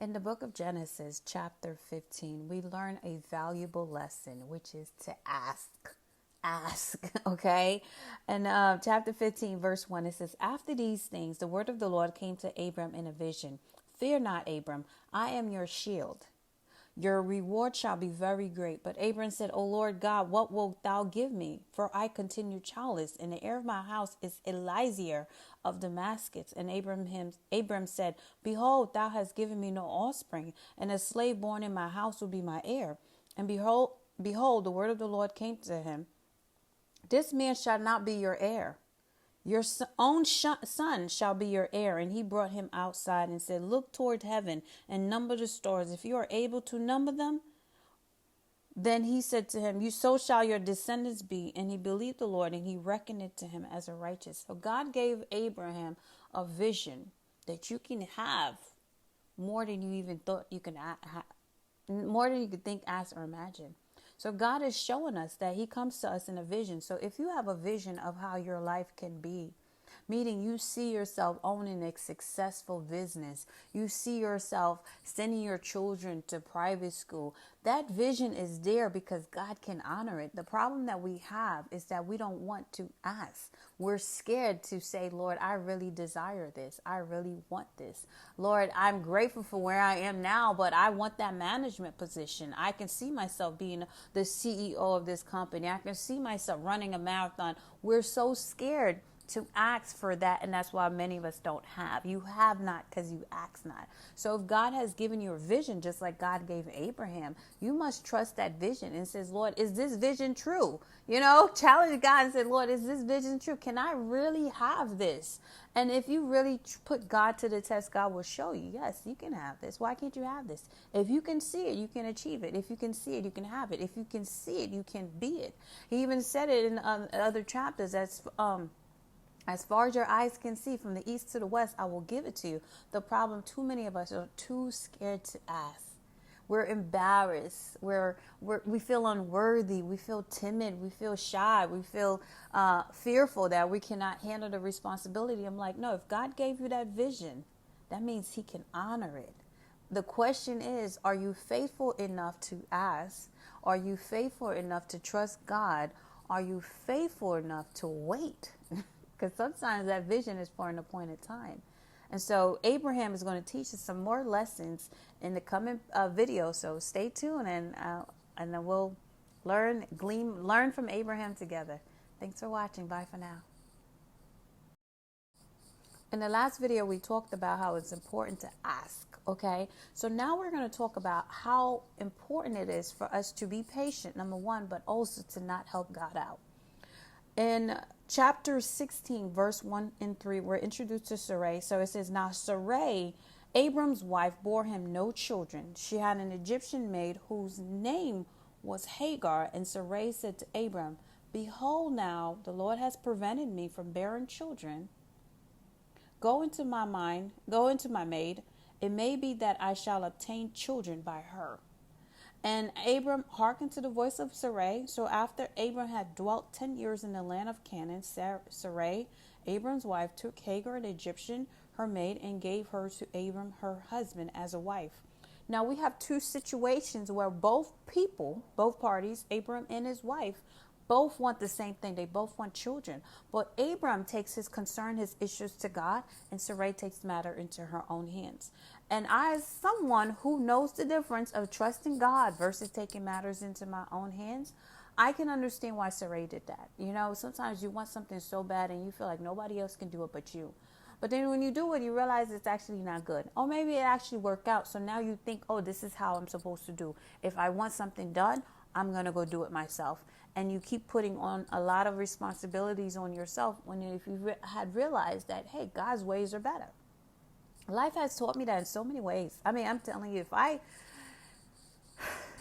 In the book of Genesis, chapter 15, we learn a valuable lesson, which is to ask. Ask, okay? And chapter 15, verse 1, it says, "After these things, the word of the Lord came to Abram in a vision. Fear not, Abram, I am your shield. Your reward shall be very great." But Abram said, "O Lord God, what wilt thou give me? For I continue childless, and the heir of my house is Eliezer of Damascus." And Abram said, "Behold, thou hast given me no offspring, and a slave born in my house will be my heir." And behold, the word of the Lord came to him, "This man shall not be your heir. Your own son shall be your heir." And he brought him outside and said, "Look toward heaven and number the stars, if you are able to number them." Then he said to him, "So shall your descendants be." And he believed the Lord, and he reckoned it to him as a righteous. So God gave Abraham a vision that you can have more than you even thought you can more than you could think, ask, or imagine. So God is showing us that he comes to us in a vision. So if you have a vision of how your life can be, meaning you see yourself owning a successful business, you see yourself sending your children to private school, that vision is there because God can honor it. The problem that we have is that we don't want to ask. We're scared to say, "Lord, I really desire this. I really want this. Lord, I'm grateful for where I am now, but I want that management position. I can see myself being the CEO of this company. I can see myself running a marathon." We're so scared to ask for that, and that's why many of us don't have. You have not because you ask not. So if God has given you a vision, just like God gave Abraham, you must trust that vision and says, "Lord, is this vision true?" Challenge God and say, "Lord, is this vision true? Can I really have this?" And if you really put God to the test, God will show you, yes, you can have this. Why can't you have this? If you can see it, you can achieve it. If you can see it, you can have it. If you can see it, you can be it. He even said it in other chapters. As far as your eyes can see, from the east to the west, I will give it to you. The problem, too many of us are too scared to ask. We're embarrassed. We feel unworthy. We feel timid. We feel shy. We feel fearful that we cannot handle the responsibility. I'm like, no, if God gave you that vision, that means he can honor it. The question is, are you faithful enough to ask? Are you faithful enough to trust God? Are you faithful enough to wait? Because sometimes that vision is for an appointed time. And so Abraham is going to teach us some more lessons in the coming video. So stay tuned, and then we'll learn from Abraham together. Thanks for watching. Bye for now. In the last video, we talked about how it's important to ask. Okay, so now we're going to talk about how important it is for us to be patient, number one, but also to not help God out. In chapter 16, verse 1 and 3, we're introduced to Sarai. So it says, "Now Sarai, Abram's wife, bore him no children. She had an Egyptian maid whose name was Hagar. And Sarai said to Abram, 'Behold, now the Lord has prevented me from bearing children. Go into my maid. It may be that I shall obtain children by her.' And Abram hearkened to the voice of Sarai. So after Abram had dwelt 10 years in the land of Canaan, Sarai, Abram's wife, took Hagar, the Egyptian, her maid, and gave her to Abram, her husband, as a wife." Now we have two situations where both parties, Abram and his wife, both want the same thing. They both want children. But Abram takes his concern, his issues to God, and Sarai takes the matter into her own hands. And I, as someone who knows the difference of trusting God versus taking matters into my own hands, I can understand why Sarai did that. Sometimes you want something so bad and you feel like nobody else can do it but you. But then when you do it, you realize it's actually not good. Or maybe it actually worked out. So now you think, oh, this is how I'm supposed to do. If I want something done, I'm going to go do it myself. And you keep putting on a lot of responsibilities on yourself when if you had realized that, hey, God's ways are better. Life has taught me that in so many ways. I mean, I'm telling you, if I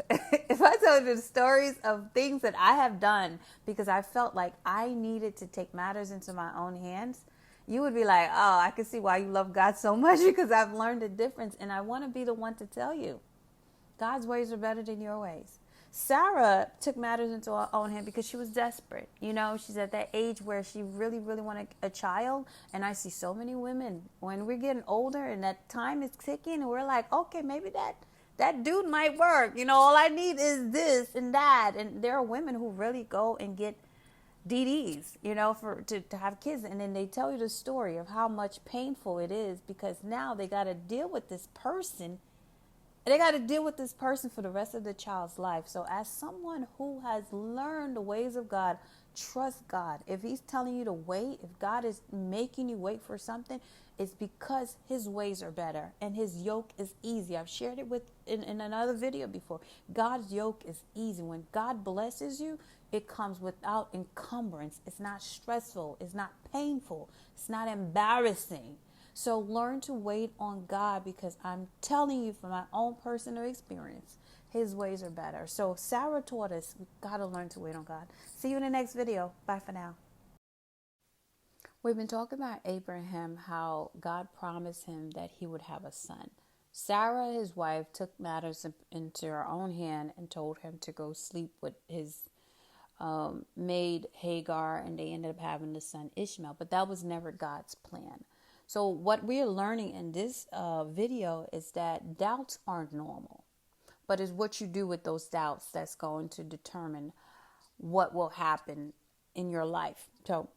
tell you the stories of things that I have done because I felt like I needed to take matters into my own hands, you would be like, oh, I can see why you love God so much, because I've learned the difference. And I want to be the one to tell you, God's ways are better than your ways. Sarah took matters into her own hand because she was desperate. She's at that age where she really, really wanted a child. And I see so many women when we're getting older and that time is ticking and we're like, okay, maybe that dude might work. All I need is this and that. And there are women who really go and get DDs, to have kids. And then they tell you the story of how much painful it is because now they got to deal with this person. They got to deal with this person for the rest of the child's life. So as someone who has learned the ways of God, trust God. If he's telling you to wait, if God is making you wait for something, it's because his ways are better and his yoke is easy. I've shared it in another video before. God's yoke is easy. When God blesses you, it comes without encumbrance. It's not stressful. It's not painful. It's not embarrassing. So learn to wait on God because I'm telling you from my own personal experience, his ways are better. So Sarah taught us we got to learn to wait on God. See you in the next video. Bye for now. We've been talking about Abraham, how God promised him that he would have a son. Sarah, his wife, took matters into her own hand and told him to go sleep with his maid Hagar, and they ended up having the son Ishmael. But that was never God's plan. So what we're learning in this video is that doubts aren't normal, but it's what you do with those doubts that's going to determine what will happen in your life. So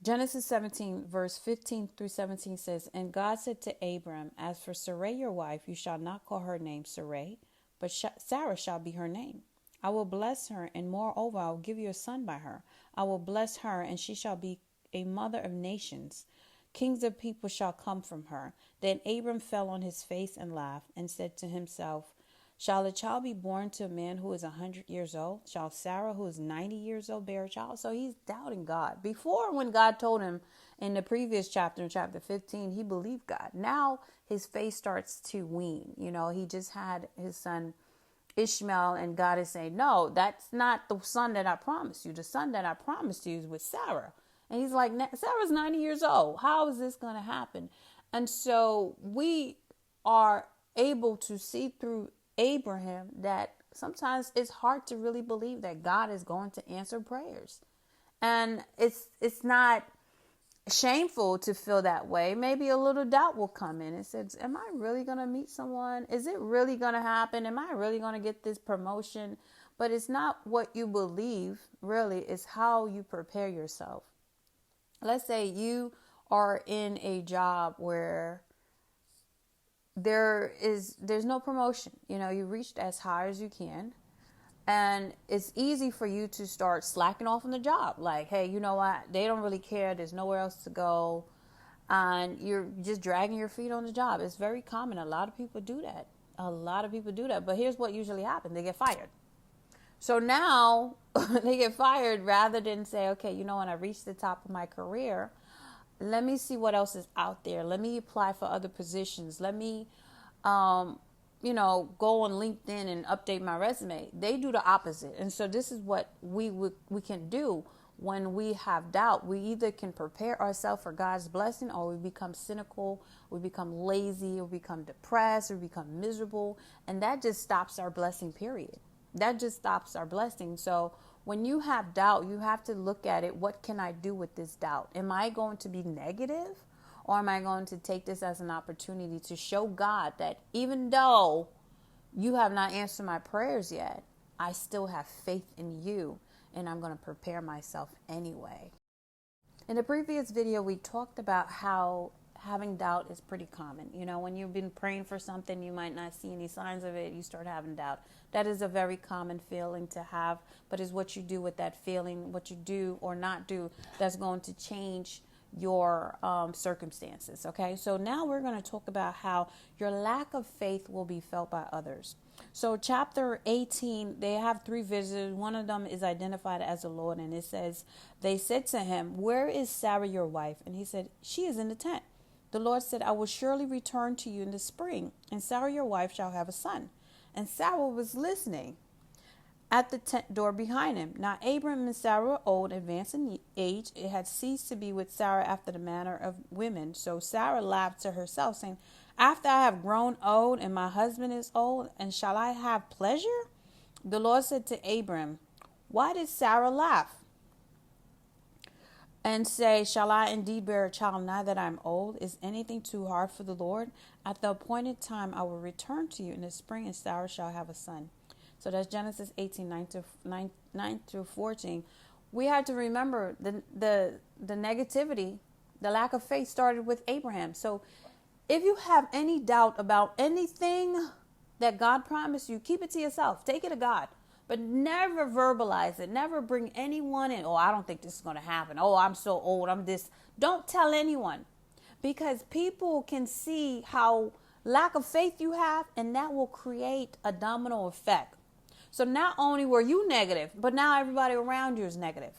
Genesis 17, verse 15 through 17 says, And God said to Abram, As for Sarai your wife, you shall not call her name Sarai, but Sarah shall be her name. I will bless her, and moreover I will give you a son by her. I will bless her, and she shall be a mother of nations. Kings of people shall come from her. Then Abram fell on his face and laughed, and said to himself, Shall a child be born to a man who is 100 years old? Shall Sarah, who is 90 years old, bear a child? So he's doubting God. Before, when God told him in the previous chapter, in chapter 15, he believed God. Now his faith starts to wane. He just had his son Ishmael, and God is saying, no, that's not the son that I promised you. The son that I promised you is with Sarah. And he's like, Sarah's 90 years old. How is this going to happen? And so we are able to see through Abraham that sometimes it's hard to really believe that God is going to answer prayers. And it's not shameful to feel that way. Maybe a little doubt will come in and says, am I really going to meet someone? Is it really going to happen? Am I really going to get this promotion? But it's not what you believe, really. It's how you prepare yourself. Let's say you are in a job where there's no promotion. You reached as high as you can. And it's easy for you to start slacking off on the job. Like, hey, you know what? They don't really care. There's nowhere else to go. And you're just dragging your feet on the job. It's very common. A lot of people do that. But here's what usually happens. They get fired. So now they get fired rather than say, okay, when I reach the top of my career, let me see what else is out there. Let me apply for other positions. Let me, go on LinkedIn and update my resume. They do the opposite. And so this is what we can do when we have doubt. We either can prepare ourselves for God's blessing, or we become cynical, we become lazy, we become depressed, we become miserable. And that just stops our blessing, period. That just stops our blessing. So when you have doubt, you have to look at it. What can I do with this doubt? Am I going to be negative? Or am I going to take this as an opportunity to show God that even though you have not answered my prayers yet, I still have faith in you, and I'm going to prepare myself anyway. In the previous video, we talked about how having doubt is pretty common. When you've been praying for something, you might not see any signs of it. You start having doubt. That is a very common feeling to have, but it's what you do with that feeling, what you do or not do, that's going to change your circumstances. Okay, so now we're going to talk about how your lack of faith will be felt by others. So chapter 18, they have three visitors. One of them is identified as the Lord, and it says, they said to him, where is Sarah your wife? And he said, she is in the tent. The Lord said, I will surely return to you in the spring, and Sarah your wife shall have a son. And Sarah was listening at the tent door behind him. Now Abram and Sarah were old, advanced in age. It had ceased to be with Sarah after the manner of women. So Sarah laughed to herself, saying, after I have grown old and my husband is old, and shall I have pleasure? The Lord said to Abram, why did Sarah laugh and say, shall I indeed bear a child now that I am old? Is anything too hard for the Lord? At the appointed time, I will return to you in the spring, and Sarah shall have a son. So that's Genesis 18, 9 through 14. We have to remember the negativity, the lack of faith started with Abraham. So if you have any doubt about anything that God promised you, keep it to yourself. Take it to God. But never verbalize it. Never bring anyone in. Oh, I don't think this is going to happen. Oh, I'm so old. I'm this. Don't tell anyone. Because people can see how lack of faith you have, and that will create a domino effect. So not only were you negative, but now everybody around you is negative.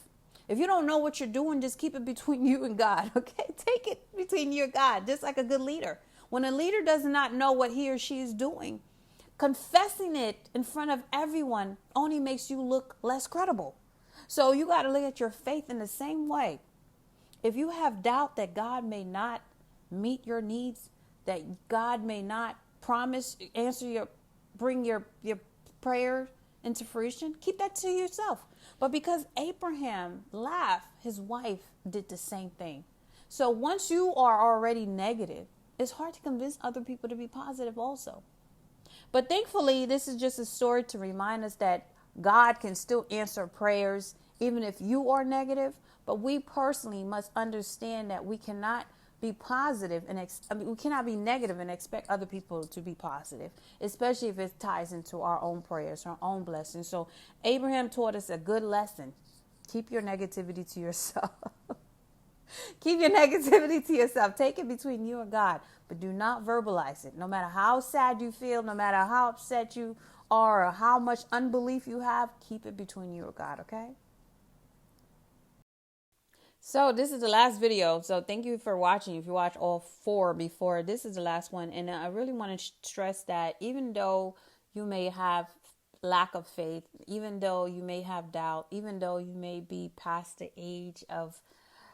If you don't know what you're doing, just keep it between you and God, okay? Take it between you and God, just like a good leader. When a leader does not know what he or she is doing, confessing it in front of everyone only makes you look less credible. So you got to look at your faith in the same way. If you have doubt that God may not meet your needs, that God may not promise, bring your prayer into fruition, keep that to yourself. But because Abraham laughed, his wife did the same thing. So once you are already negative, it's hard to convince other people to be positive also. But thankfully, this is just a story to remind us that God can still answer prayers, even if you are negative. But we personally must understand that we cannot be positive and we cannot be negative and expect other people to be positive, especially if it ties into our own prayers, our own blessings. So Abraham taught us a good lesson. Keep your negativity to yourself. Keep your negativity to yourself. Take it between you and God, but do not verbalize it. No matter how sad you feel, no matter how upset you are, or how much unbelief you have, keep it between you and God, okay? So this is the last video. So thank you for watching. If you watch all 4 before, this is the last one. And I really want to stress that even though you may have lack of faith, even though you may have doubt, even though you may be past the age of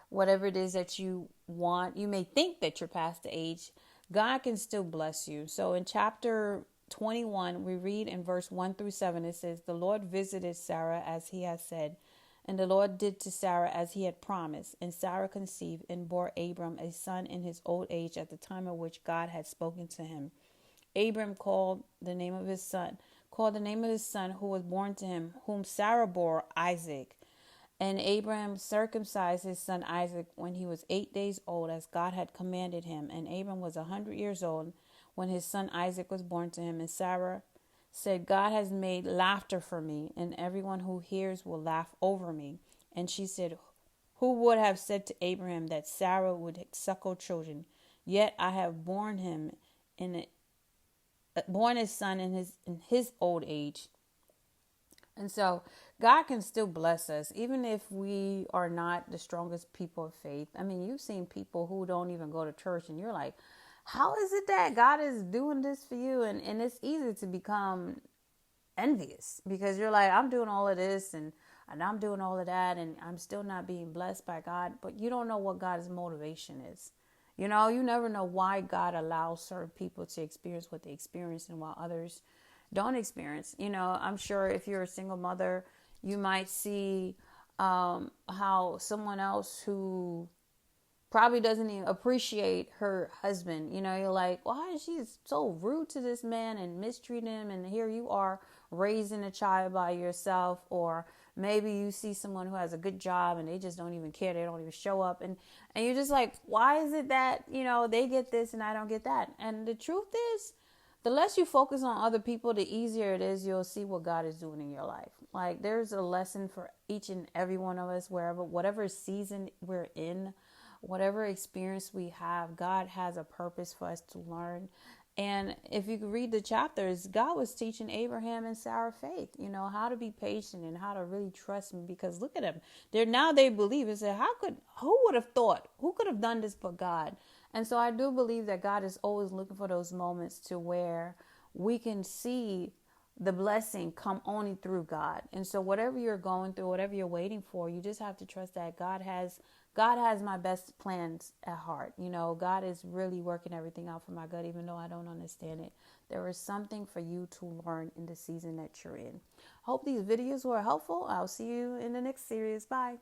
whatever it is that you want, you may think that you're past the age, God can still bless you. So in chapter 21, we read in verse 1 through 7, it says, the Lord visited Sarah as he had said, and the Lord did to Sarah as he had promised. And Sarah conceived and bore Abram a son in his old age at the time of which God had spoken to him. Abram called the name of his son who was born to him, whom Sarah bore Isaac. And Abram circumcised his son Isaac when he was 8 days old, as God had commanded him. And Abram was 100 years old when his son Isaac was born to him. And Sarah said, God has made laughter for me, and everyone who hears will laugh over me. And she said, who would have said to Abraham that Sarah would suckle children? Yet I have borne his son in his old age. And so God can still bless us, even if we are not the strongest people of faith. I mean, you've seen people who don't even go to church, and you're like, how is it that God is doing this for you? And it's easy to become envious because you're like, I'm doing all of this and I'm doing all of that, and I'm still not being blessed by God. But you don't know what God's motivation is. You know, you never know why God allows certain people to experience what they experience and while others don't experience. You know, I'm sure if you're a single mother, you might see how someone else who probably doesn't even appreciate her husband, you know, you're like, why is she so rude to this man and mistreating him? And here you are raising a child by yourself. Or maybe you see someone who has a good job and they just don't even care. They don't even show up. And you're just like, why is it that, you know, they get this and I don't get that? And the truth is, the less you focus on other people, the easier it is you'll see what God is doing in your life. Like, there's a lesson for each and every one of us, whatever season we're in, whatever experience we have, God has a purpose for us to learn. And if you could read the chapters, God was teaching Abraham and Sarah faith, you know, how to be patient and how to really trust me. Because look at them. They believe and say, who would have thought? Who could have done this but God? And so I do believe that God is always looking for those moments to where we can see the blessing come only through God. And so whatever you're going through, whatever you're waiting for, you just have to trust that God has God has my best plans at heart. You know, God is really working everything out for my good, even though I don't understand it. There is something for you to learn in the season that you're in. Hope these videos were helpful. I'll see you in the next series. Bye.